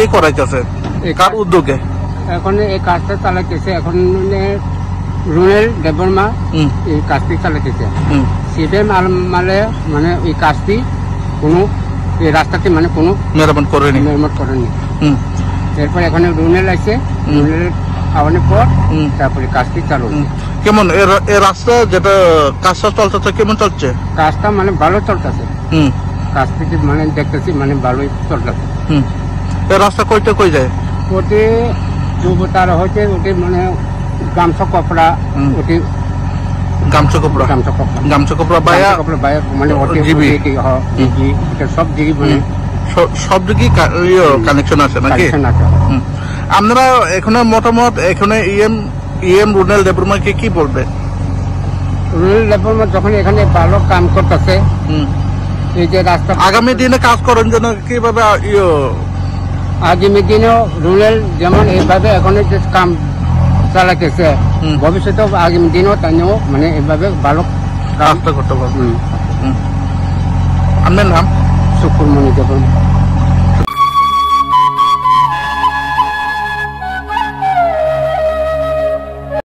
কে করাইতেছে কার উদ্যোগে এখন এই কাজটা চালাইতেছে এখন রুনেল দেববর্মা এই কাজটি চালাইতেছে সিপিএম আমলে মানে এই কাজটি কোনো এই রাস্তাটি মানে কোনো মেরামত করেনি এরপর এখানে রুনেল আছে রুনেল আওয়ানোর পর তারপরে কাজটি চালু কেমন এই রাস্তা যেটা কাজটা চলতেছে কেমন চলছে কাজটা মানে ভালো চলতেছে কাজটি মানে দেখতেছি মানে ভালোই চলতেছে এই রাস্তা কইতে কই যায় ওটি তার হচ্ছে ওটি মানে গামছা কপড়া ওটি গামছা কপড়া মানে সব দিকে মানে সব দিকে কানেকশন আছে নাকি আপনারা এখানে মতামত এখানে ইএম রুনেল দেববর্মাকে কি বলবে রুনেল দেববর্মা যখন এখানে ভালো কাম করতেছে এই যে রাস্তা আগামী দিনে কাজ করেন যেন কিভাবে আগামী দিনেও রুনেল যেমন এইভাবে এখন যে কাম চালাতেছে ভবিষ্যতে আগামী দিনেও তাইও মানে এইভাবে ভালো কাজটা করতে পারবে আপনার নাম সুকুরমণি দেববর্মা